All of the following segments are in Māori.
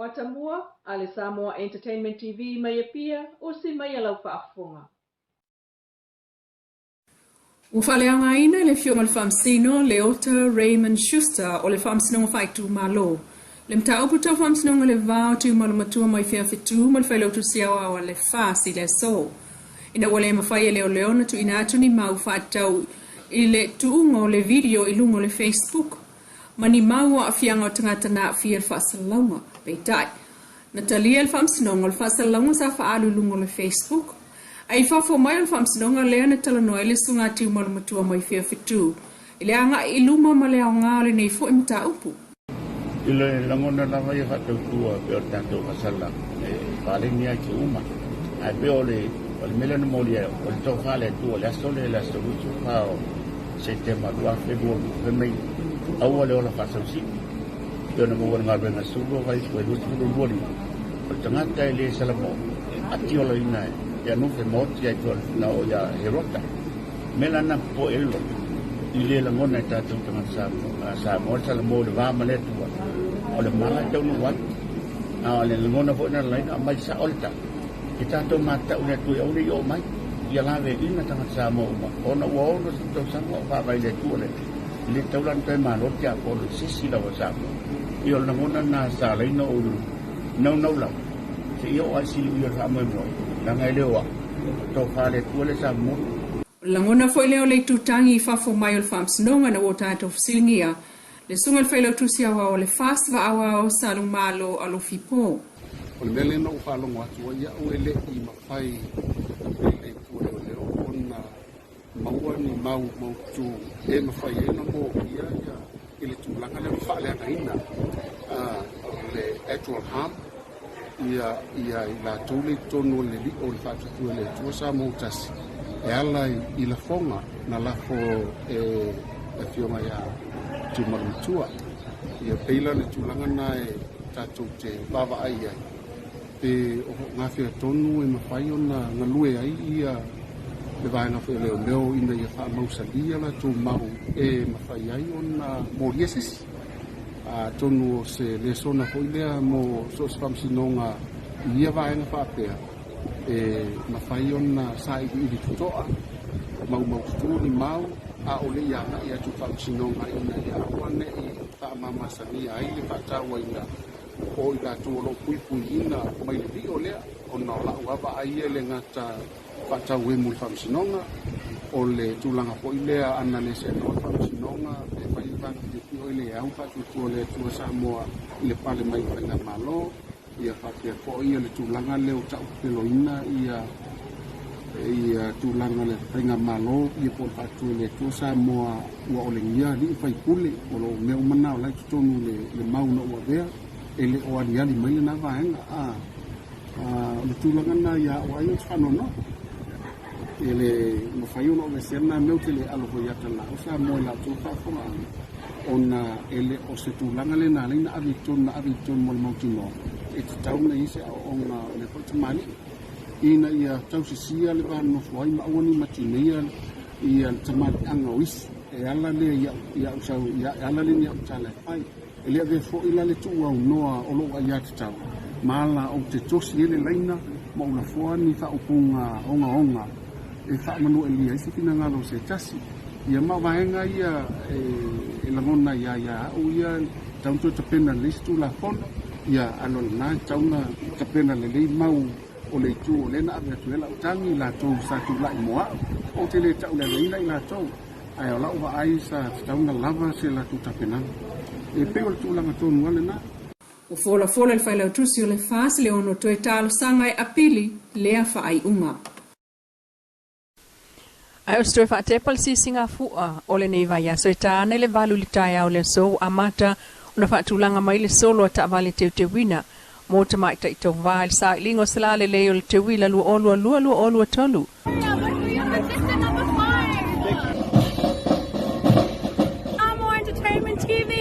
O Samoa, ale Samoa Entertainment TV mai pia o si mai lau whaafonga. O whaleanga ina le fio mal whamsino le ota Raymond Schuster o le whamsino whaitu malo. Le mta oputa whamsino le vau tu malumatua mai fia fitu mal whailotu siawa o le whasi le so. Ina wale mawhai leo leona tu ina atu ni mau whaatau i le tuungo le video i lungo le Facebook. Mani mau a fianga o tangata na fia whasalaunga. Peitai. Natalia le whamsinonga le whasalaunga sa whaalu lungo le Facebook. Ai whafo mai le whamsinonga lea na talanoa le sunga tiu malumatua mai fia fitu. Ile anga i luma ma le aonga le nei fo imta upu. Ile langona lava i whatautua pe o tātou kasala. Pālengi ai ki uma. Ai pe o le melena molia o le tau whale tua le asole le asarutu pao September lua Februari pemei. Aua le ola whasausi. Pe o na mawara ngā renga suro vai koe lutu luari. O tangata e le salamo. Ati ola inae. Ya nufe moti ya tual na o ya herota. Mela na po elo. Ile la ngona tātou tangata sa mo salamo le vama le tua. O le mala tau nu wat. A le ngona fo na laina mai sa olta. Kita to mata una tu ya uri o mai. Ya la ve ina tangata sa mo ma. Ona wo no to sa mo fa vai le tu le. Le tau lan te ma lo tia ko le sisi la wa sa. Io la ngona na sa laina o no la. Se io ai si io sa mo mo. Langai lewa, tau whale kuale sa mo. Langona foi leo le tutangi i whafo mai o le whamsinonga na o tātou fsilingia. Le sunga le whailao tusi awa o le whaswa awa o salung malo alo fipo. O le mele na uwhalongo atua ia o ele i mawhai le kuale o leo o na maua ni mau tu e mawhai e na mo ia ele tūlanga le whale ana ina. Le actual harm. Ia la tole tono le li o le fatu le tua sa mo tasi e ala i la fonga na la fo e fioma ya tu malutua ia peila le tulanga na e tatu te baba ai ai pe o nga fia tonu e mafai ona nga lue ai ia le vai nga fia leo ina ia fa mausalia la tu mau e mafai ai ona morieses a tonu se le sona hoilea mo so spamsinonga ia vai na papea e mafai ona sai i tutoa mau tu ni mau a ole ia na ia tu spamsinonga ina ia one i ta mama sani ai le pata waina o ila tu lo pui ina mai le ole ona la wa ai le ngata pata we mu spamsinonga o le tulanga hoilea ana le se no spamsinonga e mai va le au fa tu le tu Samoa le pale mai na malo ia fa ke ko ia le tulanga le o tau peloina ia tulanga le penga malo ia po fa tu le tu Samoa wa o le ia li fa ikule o lo me o mana la tu tonu le mau no wa vea ele o ali ali mai na va le tulanga na ia o ai fa no ele mo fa yo no me sena me o le alo ya tala o Samoa la tu fa fo ona ele o se tulanga le na leina aviton mo le mautino e tau na ise ona le portamali ina ia tau sia le ba no foi ma oni matinia ia tamali anga wis e ala le ia usau ia ala le ia tala pai ele ave fo ila le tu au noa o lo ia tau mala o te tosi ele leina mo na fo ni fa upunga onga e fa manu elia ise kina ngalo se tasi ia ma vaenga ia e langona ia o ia tanto te pena listu la fono ia ano na tauna te pena le mau o le tu le na ave tu la utangi la tu sa tu la moa o te le tauna le la tu ai la uva ai sa tauna lava se la tu te pena e pe o tu la tu ngale na o fola le whailau tusi o le whas le ono toe talo sanga e apili lea whaai unga. Ai o stoi whaateapalsi singa fua o le nei vai aso e tāne le valu li tai au le so amata una whaatulanga mai le solo a taavale te wina mo te mai tai tau vai sa lingo sala le leo le te wila lu olua tolu. Samoa Entertainment TV.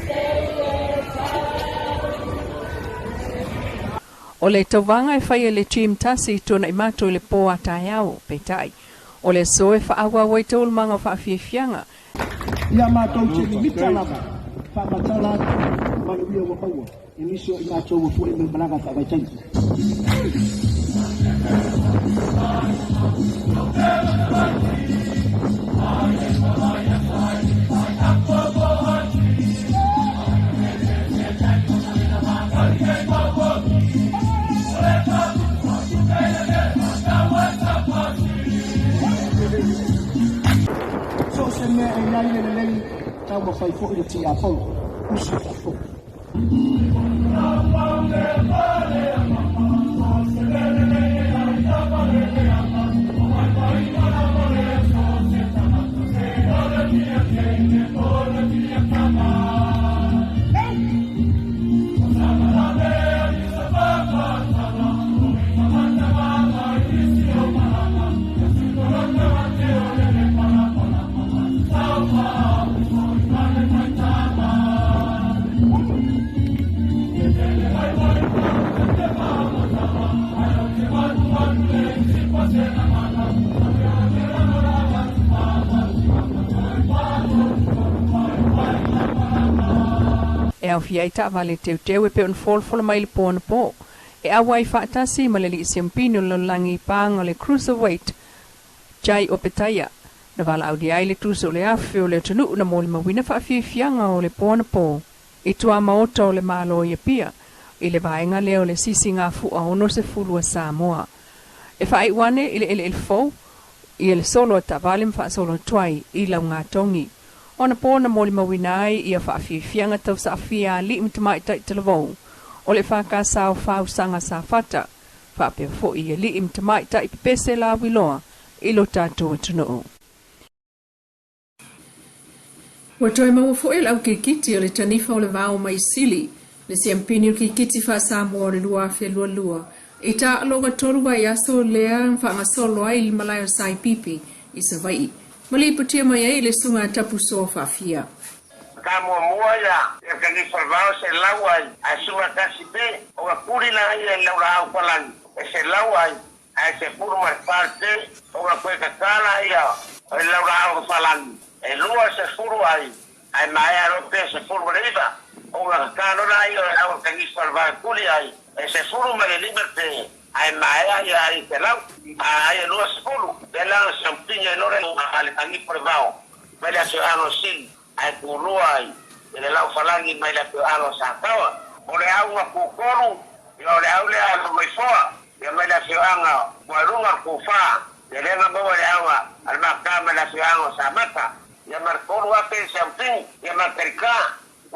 Stay. O le tauvanga e whai le chim tasi tona I mato le po a tai au, peitai. O le so e whaawa wai tolu manga whaafiafianga. Ia mātou te limita lava, whamatala, manuia wa paua. E miso I mātou wa fuere me malanga whawaitangi. So se mea e nai le lei, tau ma whai fo I le ti a pau, usi a fo. E au fia I ta vale teu e pe un fol mai le po na po. E awa I whaatasi ma le li siampini o langi pānga le cruiserweight Jai o petaia. Na wala au di ai le tuso o le afe o le tunu na mo le mawina whaafiafianga o le po na po. I tua maota o le malo I pia. I le vaenga leo le sisi ngā fua ono se fulua Samoa. E whaai wane I le ele fau. I le solo a ta vale mwha solo tuai I lau ngā tongi. Ona pōna moli mawinai ia whaafiafianga tau sa awhia li mtamai tai televou. O le whakasao whau sanga sa whata. Whapea fo ia li mtamai tai pepese la wiloa. Ilo tātou atunoo. Wa toi maua fo el au kikiti o le tanifa o le vao mai sili. Le siampini o kikiti wha Samoa o le lua awhia lua lua. I ta aloga toru wa I aso lea wha solo ai li malaya sai pipi I sa vai. Mali putia mai ai le sunga tapu soa whawhia. Ka mua ia, e ka ni whalvao se lau ai, a sunga kasi pe, o ka kuri na ai e laura au palani. E se lau ai, a se puru mai parte, o ka koe ka kala ia, e laura au palani. E lua se furu ai, ai mai a rope se furu mariba, o ka kano na ai, o ka ni whalvao kuri ai, e se furu mai liberte, ai mai ai te lau, ai lua se furu, te lau se mpinha nore ale tangi por vao, mai la se ano sil, ai kulua ai, le lau falangi mai la ano sa tawa, o le au nga kukolu, o le au le alo mai foa, le mai la se anga, kuarunga kufa, le lenga bawa le au al makama la se ano sa mata, ya markolu ake se mping, ya materika,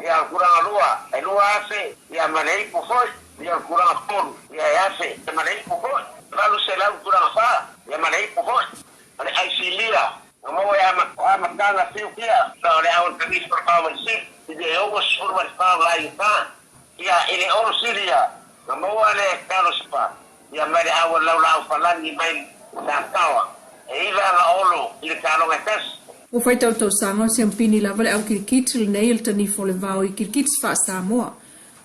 ya kuranga lua, e lua ase, ya manei pufoi, ya kuranga polu, ya ase, ya manei pufoi, lalu se lau kuranga fa, ya manei pufoi, ale ai silia, mo ya makanga fiu kia, le au tangi performance sit, de ogo surma fa lai fa, ya ile oro silia, mo ale Carlos pa, ya mai au lau falangi mai sa tawa, e iva na olo, ile kalo ngetes. O whai tau sanga se ampini lava le au kirikiti le nei il tani fo le vau I kirikiti wha Samoa.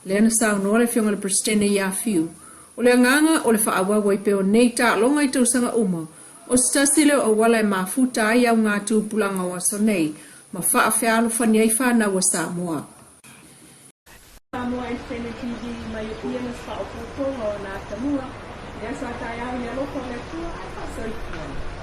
Le ana sao noa le fionga le prestene ia fiu. O le anganga o le wha awa wai peo nei ta longa I tau sanga uma. O stasile o wala e mafuta ai au ngā tūpulanga o aso nei. Ma wha a whialo whani ai whana wa Samoa. Samoa Entertainment TV mai o pia na sa o puto o na tamua. Nea sa tai au ni aloko le tua ai wha soifua.